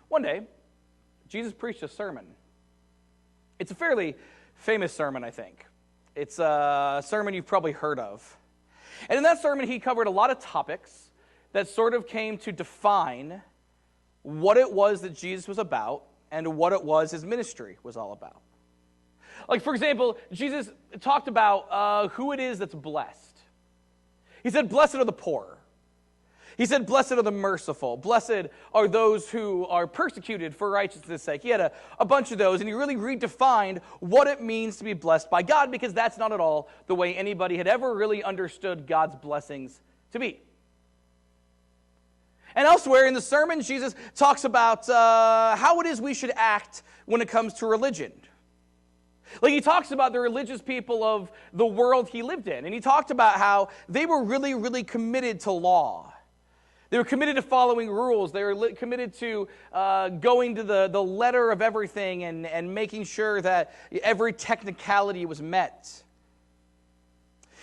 One day, Jesus preached a sermon. It's a fairly famous sermon, I think. It's a sermon you've probably heard of. And in that sermon, he covered a lot of topics that sort of came to define what it was that Jesus was about and what it was his ministry was all about. Like, for example, Jesus talked about who it is that's blessed. He said, blessed are the poor. He said, blessed are the merciful. Blessed are those who are persecuted for righteousness' sake. He had a bunch of those, and he really redefined what it means to be blessed by God, because that's not at all the way anybody had ever really understood God's blessings to be. And elsewhere in the sermon, Jesus talks about how it is we should act when it comes to religion. Like, he talks about the religious people of the world he lived in, and he talked about how they were really, really committed to law. They were committed to following rules. They were committed to going to the letter of everything and making sure that every technicality was met.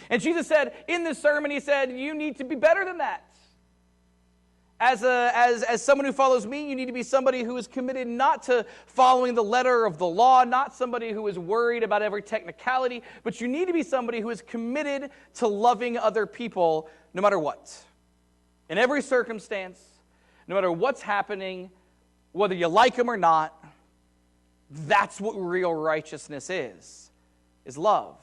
And Jesus said, in this sermon, he said, you need to be better than that. As someone who follows me, you need to be somebody who is committed not to following the letter of the law, not somebody who is worried about every technicality, but you need to be somebody who is committed to loving other people no matter what. In every circumstance, no matter what's happening, whether you like them or not, that's what real righteousness is love.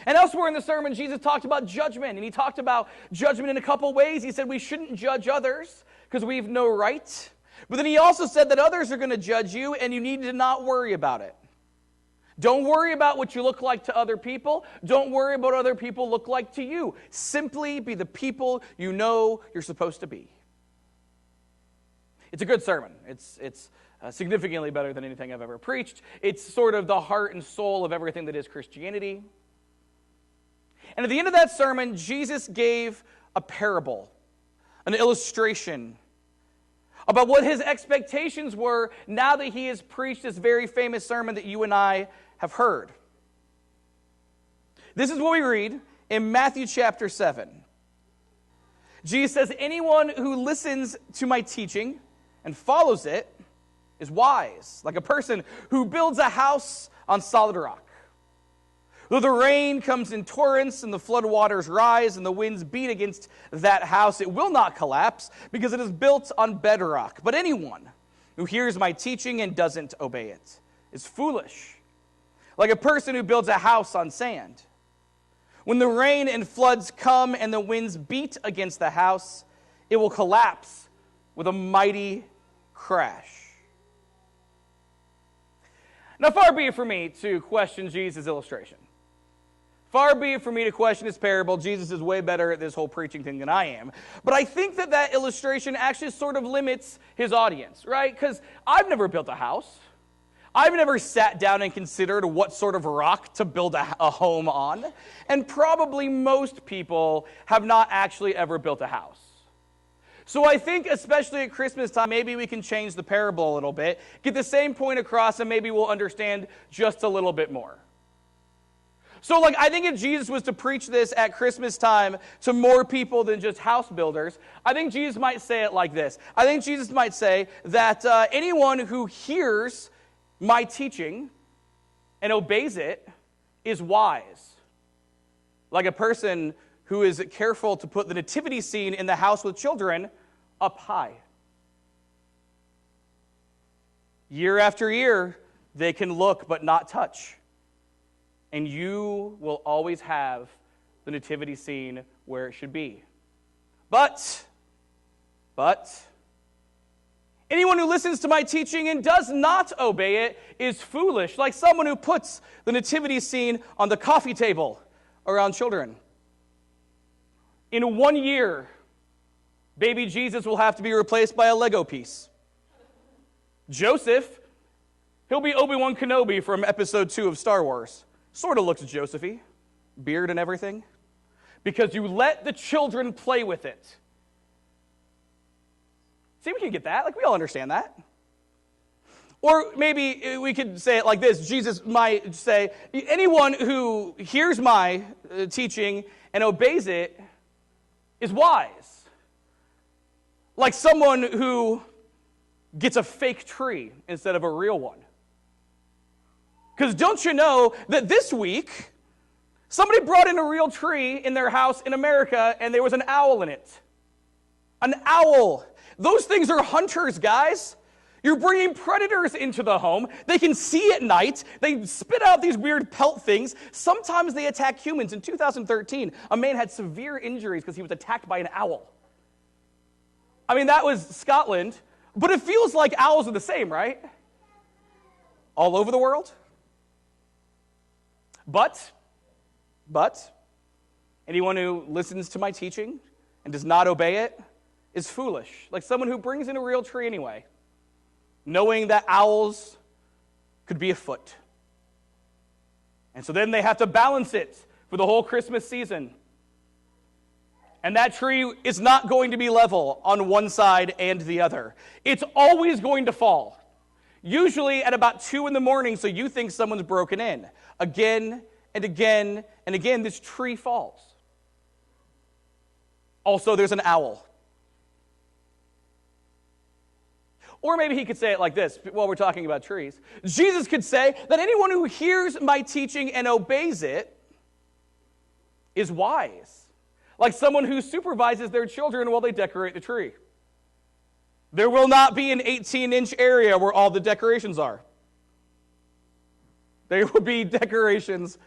And elsewhere in the sermon, Jesus talked about judgment, and he talked about judgment in a couple ways. He said we shouldn't judge others because we have no right. But then he also said that others are going to judge you, and you need to not worry about it. Don't worry about what you look like to other people. Don't worry about what other people look like to you. Simply be the people you know you're supposed to be. It's a good sermon. It's significantly better than anything I've ever preached. It's sort of the heart and soul of everything that is Christianity. And at the end of that sermon, Jesus gave a parable, an illustration about what his expectations were now that he has preached this very famous sermon that you and I have heard. This is what we read in Matthew chapter 7. Jesus says, anyone who listens to my teaching and follows it is wise, like a person who builds a house on solid rock. Though the rain comes in torrents and the floodwaters rise and the winds beat against that house, it will not collapse because it is built on bedrock. But anyone who hears my teaching and doesn't obey it is foolish, like a person who builds a house on sand. When the rain and floods come and the winds beat against the house, it will collapse with a mighty crash. Now, far be it for me to question Jesus' illustration. Far be it for me to question his parable. Jesus is way better at this whole preaching thing than I am. But I think that illustration actually sort of limits his audience, right? Because I've never built a house. I've never sat down and considered what sort of rock to build a home on. And probably most people have not actually ever built a house. So I think, especially at Christmas time, maybe we can change the parable a little bit, get the same point across, and maybe we'll understand just a little bit more. So, I think if Jesus was to preach this at Christmas time to more people than just house builders, I think Jesus might say it like this. I think Jesus might say that anyone who hears my teaching and obeys it is wise. Like a person who is careful to put the nativity scene in the house with children up high. Year after year, they can look but not touch. And you will always have the nativity scene where it should be. But, anyone who listens to my teaching and does not obey it is foolish, like someone who puts the nativity scene on the coffee table around children. In 1 year, baby Jesus will have to be replaced by a Lego piece. Joseph, he'll be Obi-Wan Kenobi from episode 2 of Star Wars. Sort of looks Josephy, beard and everything, because you let the children play with it. See, we can get that. We all understand that. Or maybe we could say it like this. Jesus might say, anyone who hears my teaching and obeys it is wise. Like someone who gets a fake tree instead of a real one. Because don't you know that this week, somebody brought in a real tree in their house in America, and there was an owl in it. An owl. Those things are hunters, guys. You're bringing predators into the home. They can see at night. They spit out these weird pelt things. Sometimes they attack humans. In 2013, a man had severe injuries because he was attacked by an owl. I mean, that was Scotland, but it feels like owls are the same, right? All over the world. But, anyone who listens to my teaching and does not obey it is foolish, like someone who brings in a real tree anyway, knowing that owls could be afoot. And so then they have to balance it for the whole Christmas season. And that tree is not going to be level on one side and the other. It's always going to fall. Usually at about 2 a.m, so you think someone's broken in. Again and again and again, this tree falls. Also, there's an owl. Or maybe he could say it like this while we're talking about trees. Jesus could say that anyone who hears my teaching and obeys it is wise, like someone who supervises their children while they decorate the tree. There will not be an 18-inch area where all the decorations are. There will be decorations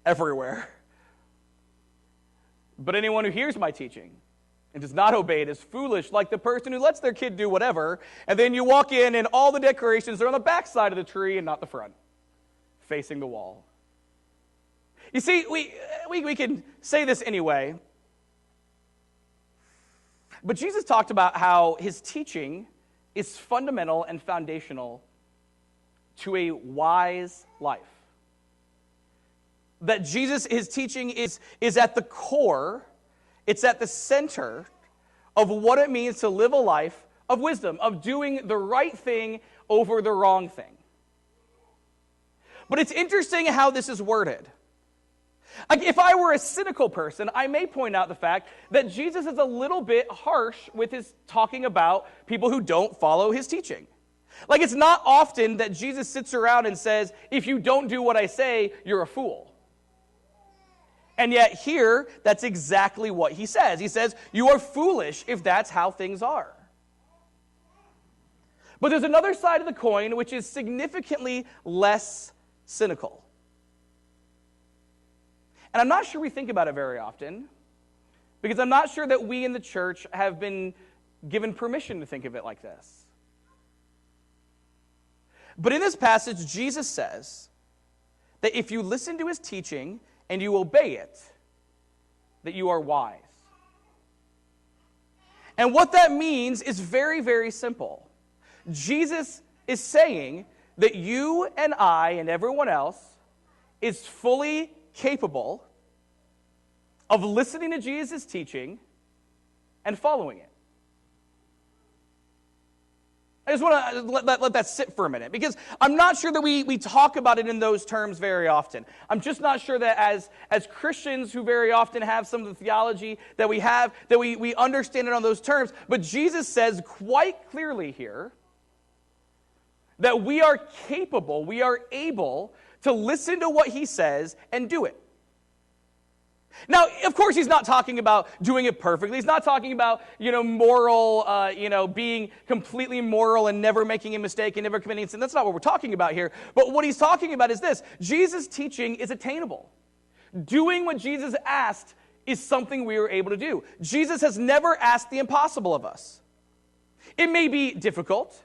everywhere. But anyone who hears my teaching and does not obey it is foolish, like the person who lets their kid do whatever, and then you walk in and all the decorations are on the back side of the tree and not the front, facing the wall. You see, we can say this anyway, but Jesus talked about how his teaching is fundamental and foundational to a wise life. That his teaching is at the core, it's at the center of what it means to live a life of wisdom, of doing the right thing over the wrong thing. But it's interesting how this is worded. Like if I were a cynical person, I may point out the fact that Jesus is a little bit harsh with his talking about people who don't follow his teaching. Like it's not often that Jesus sits around and says, if you don't do what I say, you're a fool. And yet here, that's exactly what he says. He says, you are foolish if that's how things are. But there's another side of the coin which is significantly less cynical. And I'm not sure we think about it very often, because I'm not sure that we in the church have been given permission to think of it like this. But in this passage, Jesus says that if you listen to his teaching and you obey it, that you are wise. And what that means is very, very simple. Jesus is saying that you and I and everyone else is fully capable of listening to Jesus' teaching and following it. I just want to let that sit for a minute, because I'm not sure that we talk about it in those terms very often. I'm just not sure that as Christians who very often have some of the theology that we have, that we understand it on those terms. But Jesus says quite clearly here that we are capable, we are able to listen to what he says and do it. Now, of course, he's not talking about doing it perfectly. He's not talking about, moral, being completely moral and never making a mistake and never committing sin. That's not what we're talking about here. But what he's talking about is this. Jesus' teaching is attainable. Doing what Jesus asked is something we are able to do. Jesus has never asked the impossible of us. It may be difficult.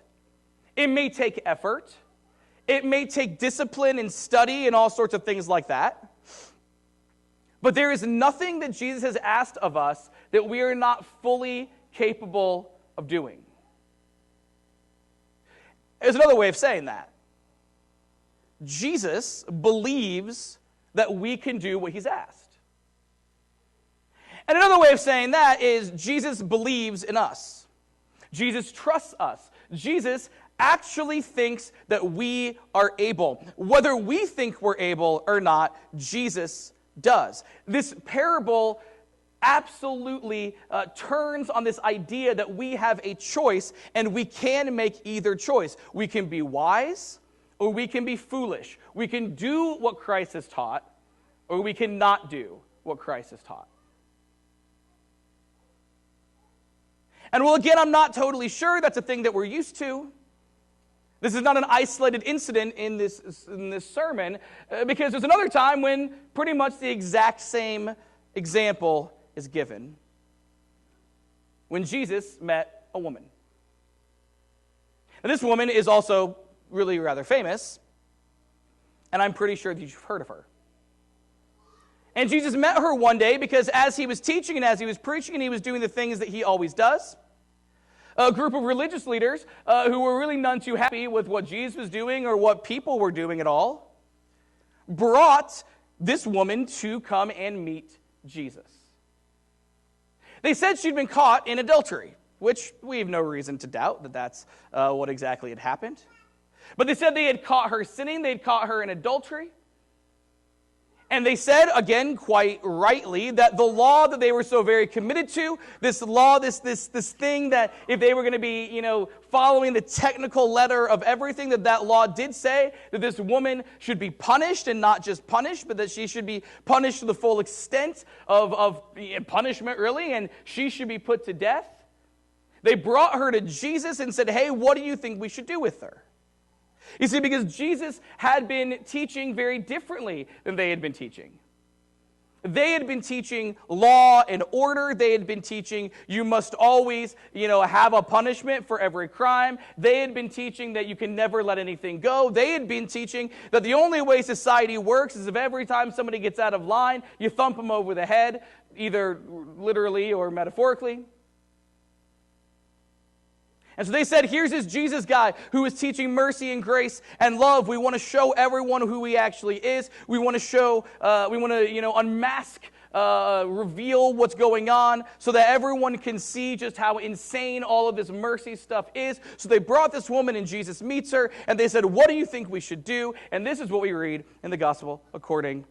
It may take effort. It may take discipline and study and all sorts of things like that. But there is nothing that Jesus has asked of us that we are not fully capable of doing. There's another way of saying that. Jesus believes that we can do what he's asked. And another way of saying that is Jesus believes in us. Jesus trusts us. Jesus actually thinks that we are able. Whether we think we're able or not, Jesus does. This parable absolutely turns on this idea that we have a choice and we can make either choice. We can be wise or we can be foolish. We can do what Christ has taught or we cannot do what Christ has taught. And well, again, I'm not totally sure that's a thing that we're used to. This is not an isolated incident in this sermon, because there's another time when pretty much the exact same example is given. When Jesus met a woman. Now, this woman is also really rather famous, and I'm pretty sure that you've heard of her. And Jesus met her one day because as he was teaching and as he was preaching and he was doing the things that he always does, a group of religious leaders who were really none too happy with what Jesus was doing or what people were doing at all, brought this woman to come and meet Jesus. They said she'd been caught in adultery, which we have no reason to doubt that that's what exactly had happened. But they said they had caught her sinning, they'd caught her in adultery. And they said, again, quite rightly, that the law that they were so very committed to, this law, this thing that if they were going to be, following the technical letter of everything that law did say, that this woman should be punished, and not just punished, but that she should be punished to the full extent of punishment, really, and she should be put to death. They brought her to Jesus and said, hey, what do you think we should do with her? You see, because Jesus had been teaching very differently than they had been teaching. They had been teaching law and order. They had been teaching you must always, have a punishment for every crime. They had been teaching that you can never let anything go. They had been teaching that the only way society works is if every time somebody gets out of line, you thump them over the head, either literally or metaphorically. And so they said, here's this Jesus guy who is teaching mercy and grace and love. We want to show everyone who he actually is. We want to show, unmask, reveal what's going on so that everyone can see just how insane all of this mercy stuff is. So they brought this woman and Jesus meets her and they said, what do you think we should do? And this is what we read in the gospel according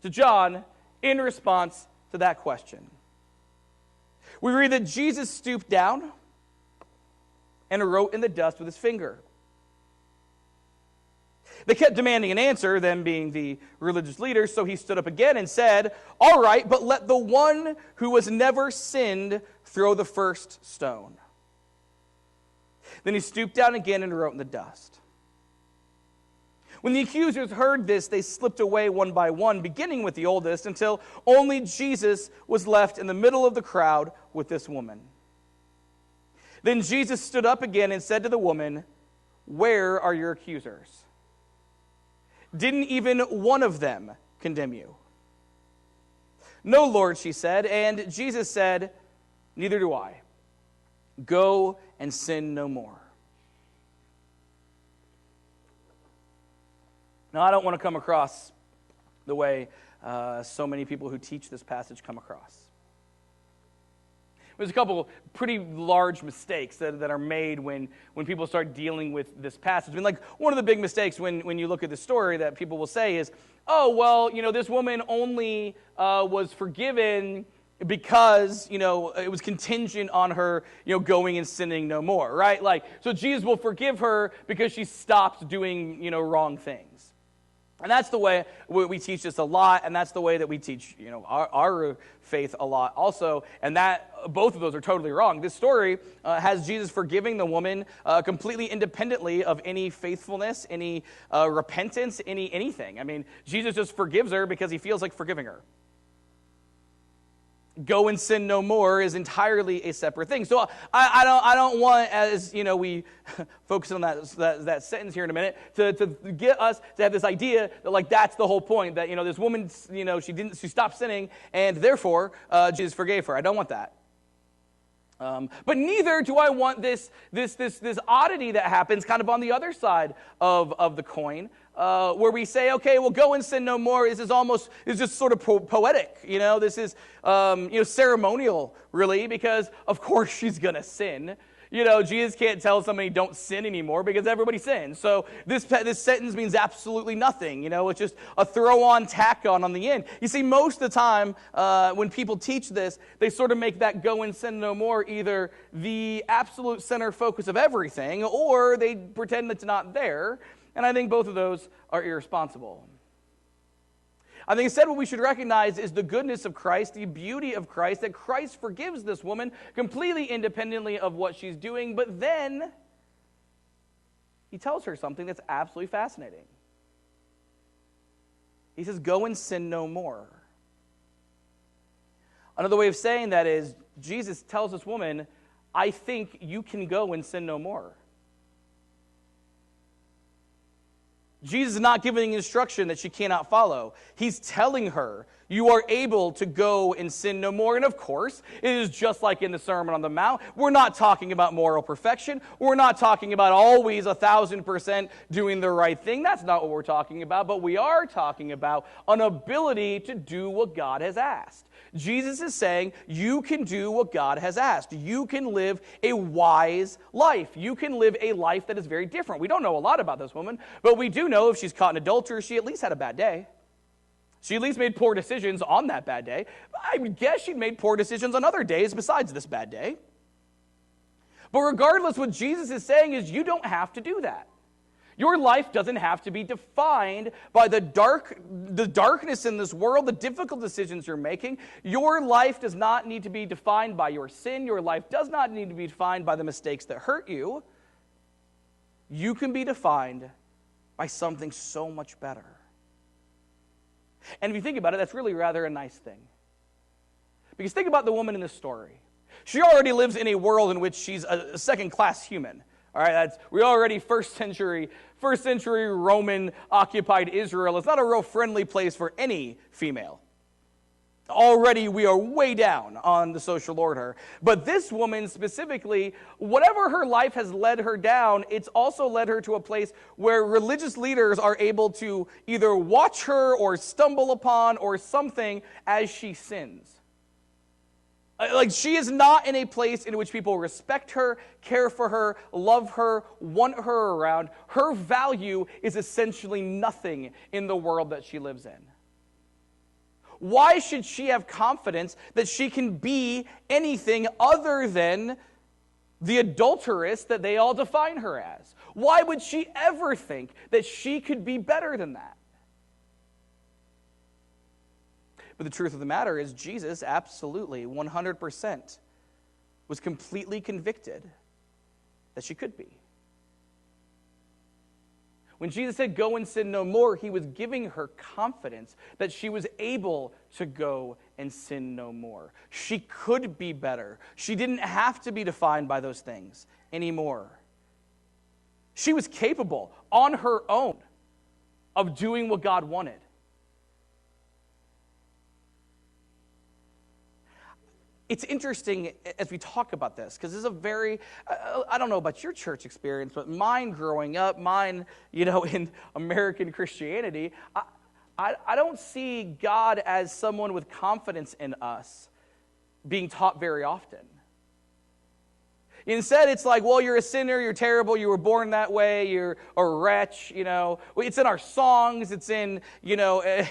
to John in response to that question. We read that Jesus stooped down and wrote in the dust with his finger. They kept demanding an answer, them being the religious leaders, so he stood up again and said, all right, but let the one who has never sinned throw the first stone. Then he stooped down again and wrote in the dust. When the accusers heard this, they slipped away one by one, beginning with the oldest, until only Jesus was left in the middle of the crowd with this woman. Then Jesus stood up again and said to the woman, where are your accusers? Didn't even one of them condemn you? No, Lord, she said. And Jesus said, neither do I. Go and sin no more. Now, I don't want to come across the way so many people who teach this passage come across. There's a couple pretty large mistakes that are made when people start dealing with this passage. I mean, like, one of the big mistakes when you look at the story that people will say is, oh, well, this woman only was forgiven because, it was contingent on her, going and sinning no more, right? Like, so Jesus will forgive her because she stopped doing, wrong things. And that's the way we teach this a lot, and that's the way that we teach, our faith a lot also. And that both of those are totally wrong. This story has Jesus forgiving the woman completely independently of any faithfulness, any repentance, anything. I mean, Jesus just forgives her because he feels like forgiving her. Go and sin no more is entirely a separate thing. So I don't want, as we focus on that sentence here in a minute, to get us to have this idea that, like, that's the whole point, that this woman she stopped sinning and therefore Jesus forgave her. I don't want that. But neither do I want this oddity that happens kind of on the other side of the coin, where we say, okay, well, go and sin no more. This is just sort of poetic. This is ceremonial, really, because of course she's going to sin. Jesus can't tell somebody don't sin anymore because everybody sins. So this sentence means absolutely nothing. It's just a throw-on, tack-on the end. You see, most of the time when people teach this, they sort of make that go and sin no more either the absolute center focus of everything, or they pretend it's not there. And I think both of those are irresponsible. I think instead what we should recognize is the goodness of Christ, the beauty of Christ, that Christ forgives this woman completely independently of what she's doing, but then he tells her something that's absolutely fascinating. He says, go and sin no more. Another way of saying that is, Jesus tells this woman, I think you can go and sin no more. Jesus is not giving instruction that she cannot follow. He's telling her, you are able to go and sin no more. And of course, it is just like in the Sermon on the Mount. We're not talking about moral perfection. We're not talking about always 1,000% doing the right thing. That's not what we're talking about. But we are talking about an ability to do what God has asked. Jesus is saying, you can do what God has asked. You can live a wise life. You can live a life that is very different. We don't know a lot about this woman, but we do know if she's caught in adultery, she at least had a bad day. She at least made poor decisions on that bad day. I would guess she'd made poor decisions on other days besides this bad day. But regardless, what Jesus is saying is you don't have to do that. Your life doesn't have to be defined by the darkness in this world, the difficult decisions you're making. Your life does not need to be defined by your sin. Your life does not need to be defined by the mistakes that hurt you. You can be defined by something so much better. And if you think about it, that's really rather a nice thing. Because think about the woman in this story. She already lives in a world in which she's a second-class human. All right, we already first century Roman occupied Israel. It's not a real friendly place for any female. Already we are way down on the social order. But this woman specifically, whatever her life has led her down, it's also led her to a place where religious leaders are able to either watch her or stumble upon or something as she sins. Like, she is not in a place in which people respect her, care for her, love her, want her around. Her value is essentially nothing in the world that she lives in. Why should she have confidence that she can be anything other than the adulteress that they all define her as? Why would she ever think that she could be better than that? But the truth of the matter is Jesus absolutely, 100%, was completely convicted that she could be. When Jesus said, go and sin no more, he was giving her confidence that she was able to go and sin no more. She could be better. She didn't have to be defined by those things anymore. She was capable on her own of doing what God wanted. It's interesting as we talk about this, because this is a very, I don't know about your church experience, but mine growing up, in American Christianity, I don't see God as someone with confidence in us being taught very often. Instead, it's like, well, you're a sinner, you're terrible, you were born that way, you're a wretch, It's in our songs, it's in, those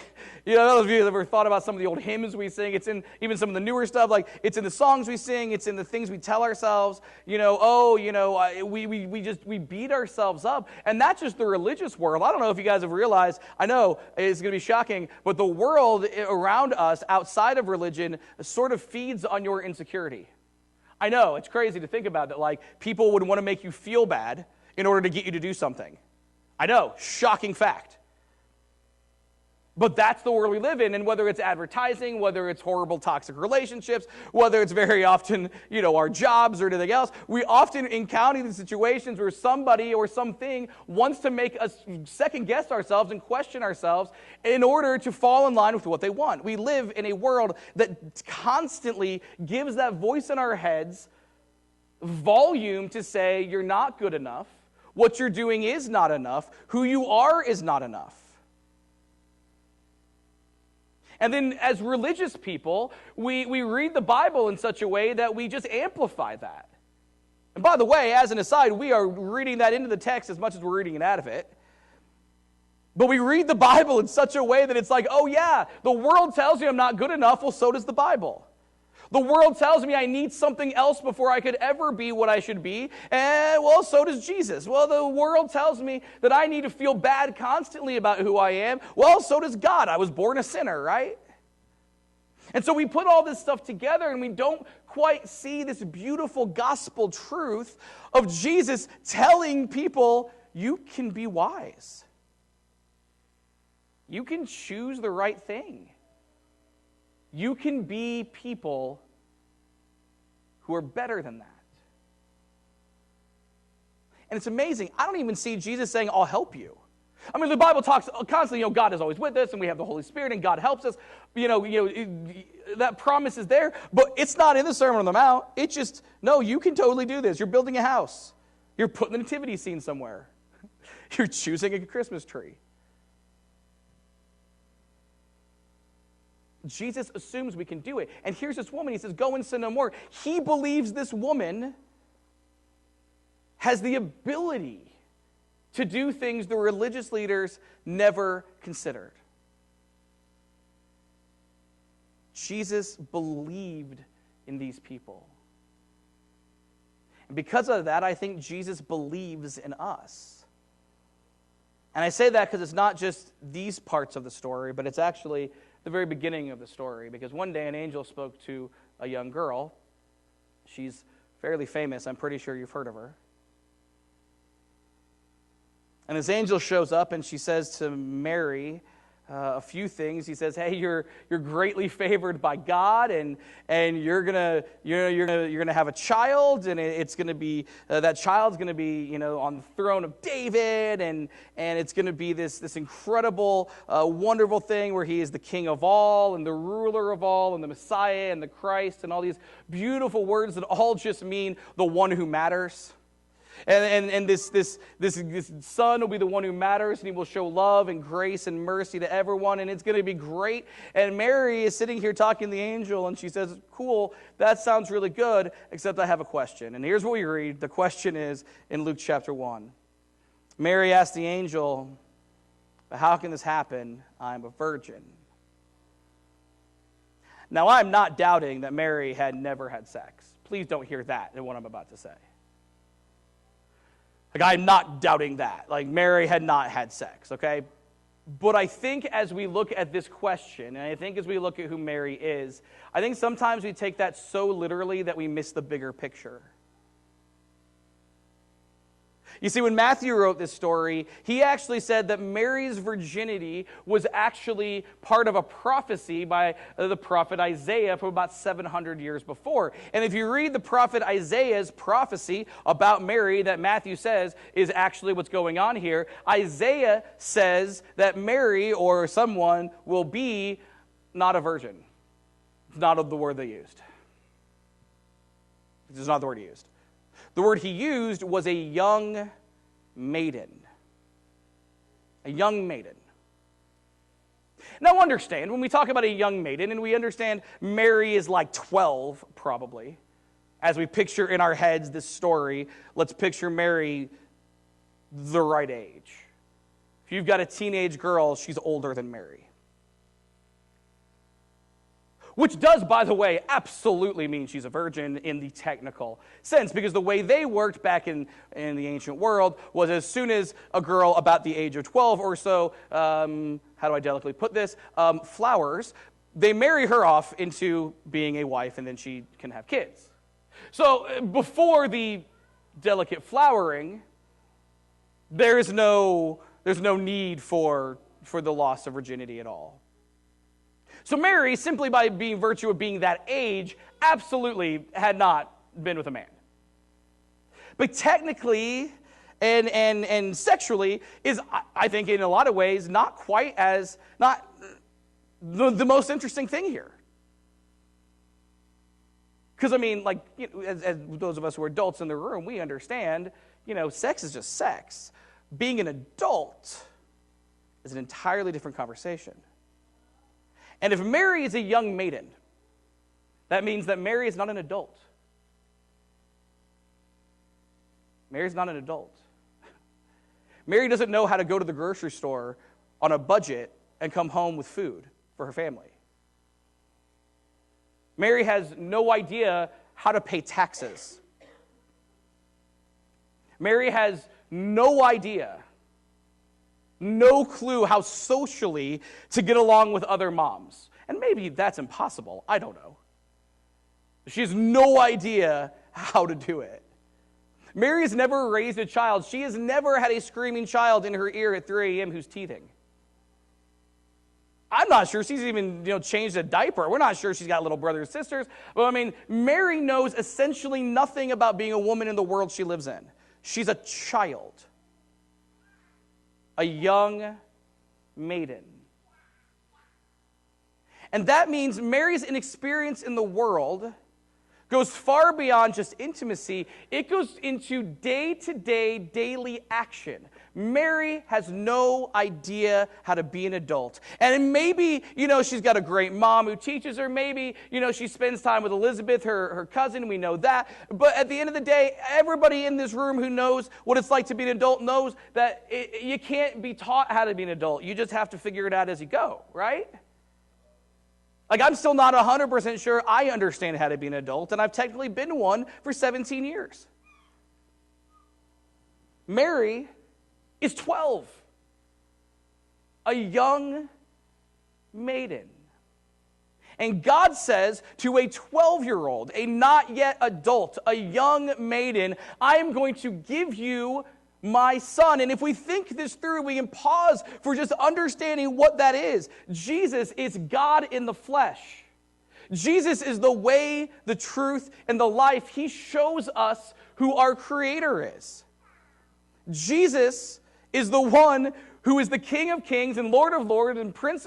of you that ever thought about some of the old hymns we sing, it's in even some of the newer stuff, like, it's in the songs we sing, it's in the things we tell ourselves, we beat ourselves up. And that's just the religious world. I don't know if you guys have realized, I know it's going to be shocking, but the world around us, outside of religion, sort of feeds on your insecurity. I know, it's crazy to think about that, like, people would want to make you feel bad in order to get you to do something. I know, shocking fact. But that's the world we live in, and whether it's advertising, whether it's horrible toxic relationships, whether it's very often, our jobs or anything else, we often encounter these situations where somebody or something wants to make us second-guess ourselves and question ourselves in order to fall in line with what they want. We live in a world that constantly gives that voice in our heads volume to say, you're not good enough, what you're doing is not enough, who you are is not enough. And then as religious people, we read the Bible in such a way that we just amplify that. And by the way, as an aside, we are reading that into the text as much as we're reading it out of it. But we read the Bible in such a way that it's like, oh yeah, the world tells me I'm not good enough, well, so does the Bible. The world tells me I need something else before I could ever be what I should be, and well, so does Jesus. Well, the world tells me that I need to feel bad constantly about who I am. Well, so does God. I was born a sinner, right? And so we put all this stuff together and we don't quite see this beautiful gospel truth of Jesus telling people, you can be wise. You can choose the right thing. You can be people who are better than that. And it's amazing. I don't even see Jesus saying, I'll help you. I mean, the Bible talks constantly, God is always with us, and we have the Holy Spirit, and God helps us. That promise is there, but it's not in the Sermon on the Mount. It's just, no, you can totally do this. You're building a house. You're putting the nativity scene somewhere. You're choosing a Christmas tree. Jesus assumes we can do it. And here's this woman, he says, go and sin no more. He believes this woman has the ability to do things the religious leaders never considered. Jesus believed in these people. And because of that, I think Jesus believes in us. And I say that because it's not just these parts of the story, but it's actually the very beginning of the story. Because one day an angel spoke to a young girl. She's fairly famous. I'm pretty sure you've heard of her. And this angel shows up and she says to Mary a few things. He says, "Hey, you're greatly favored by God, and you're gonna have a child, and it's gonna be that child's gonna be on the throne of David, and it's gonna be this incredible, wonderful thing where he is the King of all, and the ruler of all, and the Messiah, and the Christ, and all these beautiful words that all just mean the one who matters." And this son will be the one who matters, and he will show love and grace and mercy to everyone, and it's going to be great. And Mary is sitting here talking to the angel, and she says, cool, that sounds really good, except I have a question. And here's what we read. The question is in Luke chapter 1. Mary asked the angel, "But how can this happen? I'm a virgin." Now, I'm not doubting that Mary had never had sex. Please don't hear that in what I'm about to say. I'm not doubting that. Mary had not had sex, okay? But I think as we look at this question, and I think as we look at who Mary is, I think sometimes we take that so literally that we miss the bigger picture. You see, when Matthew wrote this story, he actually said that Mary's virginity was actually part of a prophecy by the prophet Isaiah from about 700 years before. And if you read the prophet Isaiah's prophecy about Mary that Matthew says is actually what's going on here, Isaiah says that Mary or someone will be not a virgin. It's not the word they used. It's not the word he used. The word he used was a young maiden. A young maiden. Now understand, when we talk about a young maiden, and we understand Mary is like 12 probably, as we picture in our heads this story, let's picture Mary the right age. If you've got a teenage girl, she's older than Mary. Which does, by the way, absolutely mean she's a virgin in the technical sense, because the way they worked back in the ancient world was as soon as a girl about the age of 12 or so, how do I delicately put this, flowers, they marry her off into being a wife, and then she can have kids. So before the delicate flowering, there's no need for the loss of virginity at all. So Mary, simply by virtue of being that age, absolutely had not been with a man. But technically and sexually is, I think, in a lot of ways, not the most interesting thing here. Because, as those of us who are adults in the room, we understand, sex is just sex. Being an adult is an entirely different conversation. And if Mary is a young maiden, that means that Mary is not an adult. Mary's not an adult. Mary doesn't know how to go to the grocery store on a budget and come home with food for her family. Mary has no idea how to pay taxes. Mary has no idea, no clue how socially to get along with other moms. And maybe that's impossible. I don't know. She has no idea how to do it. Mary has never raised a child. She has never had a screaming child in her ear at 3 a.m. who's teething. I'm not sure she's even changed a diaper. We're not sure she's got little brothers and sisters. But Mary knows essentially nothing about being a woman in the world she lives in. She's a child, a young maiden. And that means Mary's inexperience in the world goes far beyond just intimacy. It goes into day-to-day, daily action. Mary has no idea how to be an adult. And maybe, she's got a great mom who teaches her. Maybe, she spends time with Elizabeth, her cousin. We know that. But at the end of the day, everybody in this room who knows what it's like to be an adult knows that you can't be taught how to be an adult. You just have to figure it out as you go, right? I'm still not 100% sure I understand how to be an adult, and I've technically been one for 17 years. Mary is 12, a young maiden. And God says to a 12-year-old, a not yet adult, a young maiden, I am going to give you my son. And if we think this through, we can pause for just understanding what that is. Jesus is God in the flesh. Jesus is the way, the truth, and the life. He shows us who our Creator is. Jesus is the one who is the King of Kings and Lord of Lords and Prince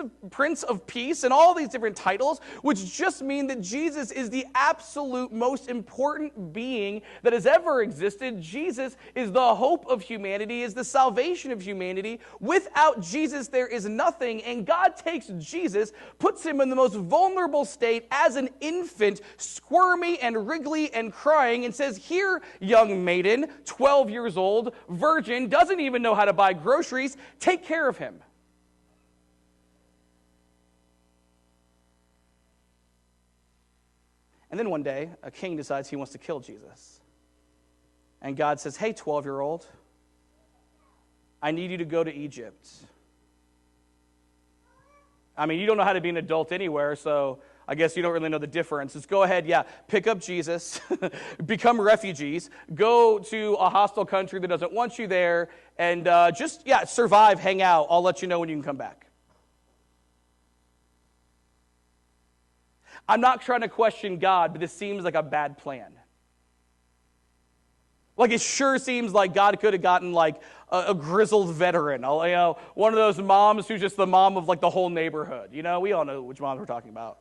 of Peace and all these different titles, which just mean that Jesus is the absolute most important being that has ever existed. Jesus is the hope of humanity, is the salvation of humanity. Without Jesus, there is nothing, and God takes Jesus, puts him in the most vulnerable state as an infant, squirmy and wriggly and crying, and says, here, young maiden, 12 years old, virgin, doesn't even know how to buy groceries, take care of him. And then one day, a king decides he wants to kill Jesus. And God says, hey, 12-year-old, I need you to go to Egypt. You don't know how to be an adult anywhere, so I guess you don't really know the difference. Just go ahead, pick up Jesus, become refugees, go to a hostile country that doesn't want you there, and survive, hang out. I'll let you know when you can come back. I'm not trying to question God, but this seems like a bad plan. It sure seems like God could have gotten a grizzled veteran, one of those moms who's just the mom of the whole neighborhood. We all know which moms we're talking about.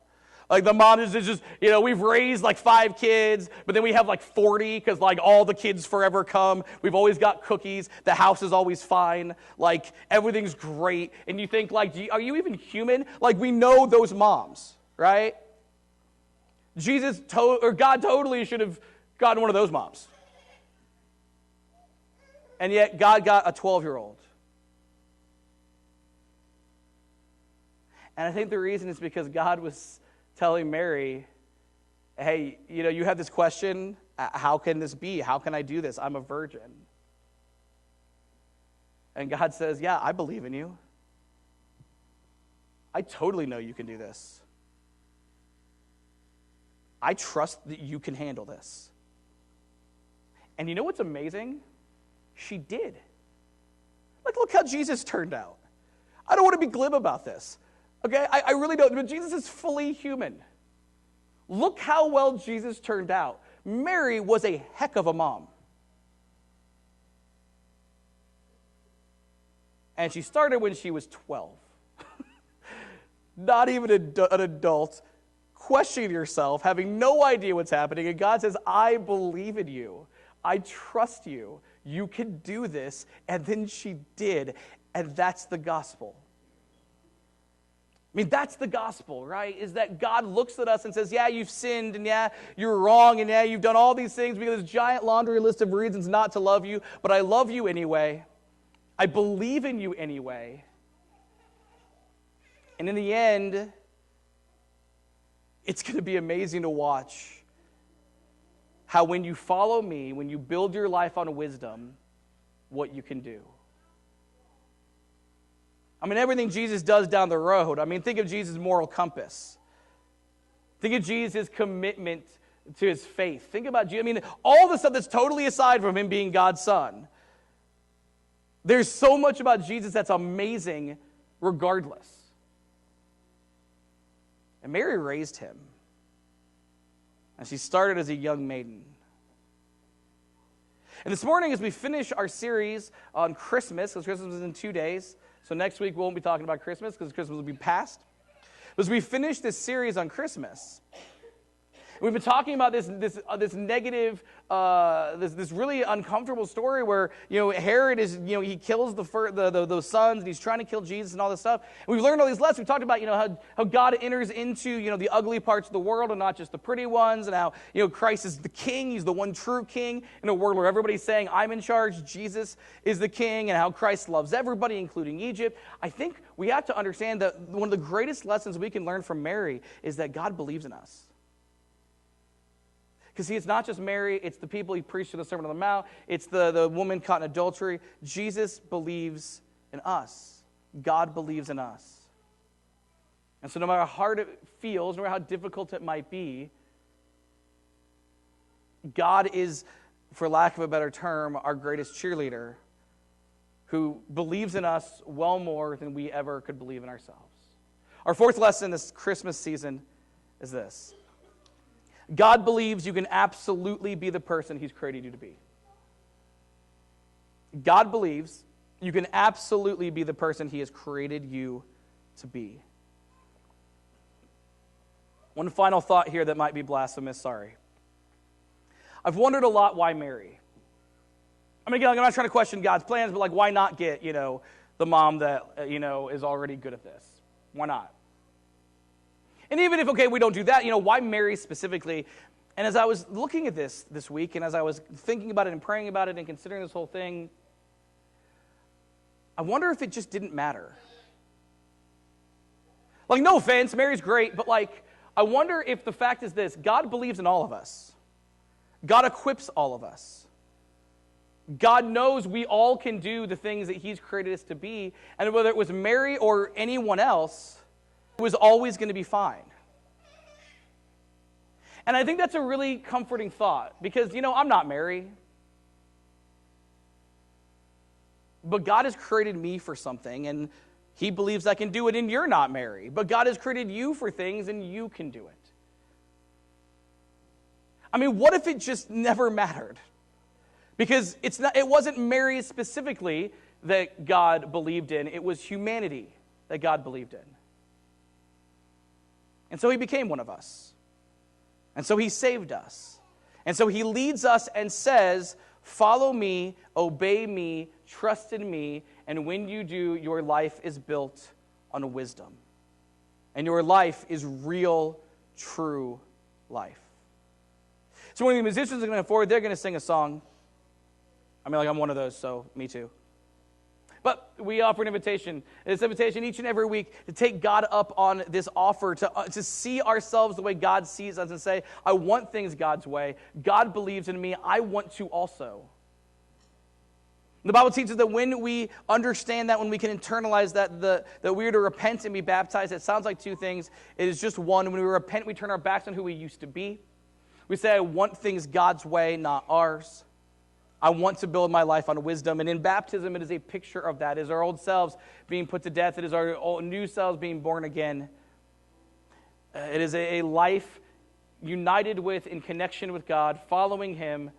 The mom is just, we've raised 5 kids, but then we have 40 because all the kids forever come. We've always got cookies. The house is always fine. Everything's great. And you think are you even human? We know those moms, right? God totally should have gotten one of those moms. And yet God got a 12-year-old. And I think the reason is because God was telling Mary, hey, you have this question. How can this be? How can I do this? I'm a virgin. And God says, yeah, I believe in you. I totally know you can do this. I trust that you can handle this. And you know what's amazing? She did. Look how Jesus turned out. I don't want to be glib about this. Okay, I really don't, but Jesus is fully human. Look how well Jesus turned out. Mary was a heck of a mom. And she started when she was 12. Not even an adult, questioning yourself, having no idea what's happening, and God says, I believe in you. I trust you. You can do this. And then she did, and that's the gospel. I mean, that's the gospel, right? Is that God looks at us and says, yeah, you've sinned, and yeah, you're wrong, and yeah, you've done all these things. We have this giant laundry list of reasons not to love you, but I love you anyway. I believe in you anyway. And in the end, it's going to be amazing to watch how when you follow me, when you build your life on wisdom, what you can do. I mean, everything Jesus does down the road. I mean, think of Jesus' moral compass. Think of Jesus' commitment to his faith. Think about Jesus. I mean, all the stuff that's totally aside from him being God's son. There's so much about Jesus that's amazing regardless. And Mary raised him. And she started as a young maiden. And this morning, as we finish our series on Christmas, because Christmas is in 2 days, so next week we won't be talking about Christmas because Christmas will be past. But as we finish this series on Christmas, we've been talking about this negative, this really uncomfortable story where Herod is he kills those sons and he's trying to kill Jesus and all this stuff. And we've learned all these lessons. We talked about how God enters into the ugly parts of the world and not just the pretty ones, and how Christ is the king. He's the one true king in a world where everybody's saying I'm in charge. Jesus is the king, and how Christ loves everybody, including Egypt. I think we have to understand that one of the greatest lessons we can learn from Mary is that God believes in us. Because see, it's not just Mary, it's the people he preached to the Sermon on the Mount, it's the woman caught in adultery. Jesus believes in us. God believes in us. And so no matter how hard it feels, no matter how difficult it might be, God is, for lack of a better term, our greatest cheerleader, who believes in us well more than we ever could believe in ourselves. Our fourth lesson this Christmas season is this. God believes you can absolutely be the person he's created you to be. God believes you can absolutely be the person he has created you to be. One final thought here that might be blasphemous, sorry. I've wondered a lot why Mary. I mean, again, I'm not trying to question God's plans, but why not get, the mom that, is already good at this? Why not? And even if, we don't do that, why Mary specifically? And as I was looking at this week, and as I was thinking about it and praying about it and considering this whole thing, I wonder if it just didn't matter. No offense, Mary's great, but I wonder if the fact is this: God believes in all of us. God equips all of us. God knows we all can do the things that he's created us to be, and whether it was Mary or anyone else, it was always going to be fine. And I think that's a really comforting thought because, I'm not Mary. But God has created me for something, and he believes I can do it, and you're not Mary. But God has created you for things, and you can do it. I mean, what if it just never mattered? Because it wasn't Mary specifically that God believed in. It was humanity that God believed in. And so he became one of us. And so he saved us. And so he leads us and says, follow me, obey me, trust in me, and when you do, your life is built on wisdom. And your life is real, true life. So when the musicians are going to come forward, they're going to sing a song. I mean, I'm one of those, so me too. But we offer an invitation. This invitation each and every week to take God up on this offer, to see ourselves the way God sees us and say, I want things God's way. God believes in me. I want to also. The Bible teaches that when we understand that, when we can internalize that we are to repent and be baptized, it sounds like two things. It is just one. When we repent, we turn our backs on who we used to be. We say, I want things God's way, not ours. I want to build my life on wisdom. And in baptism, it is a picture of that. It is our old selves being put to death. It is our new selves being born again. It is a life united with, in connection with God, following him,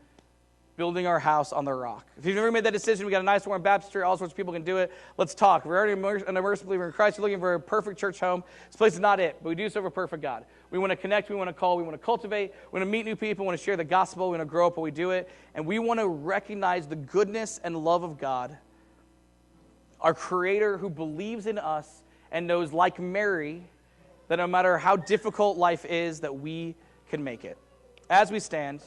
building our house on the rock. If you've never made that decision, we got a nice warm baptistry, all sorts of people can do it. Let's talk. We're already an immersed believer in Christ. You're looking for a perfect church home. This place is not it, but we do serve a perfect God. We want to connect, we want to call, we want to cultivate, we want to meet new people, we want to share the gospel, we want to grow up while we do it, and we want to recognize the goodness and love of God, our Creator who believes in us and knows, like Mary, that no matter how difficult life is, that we can make it. As we stand,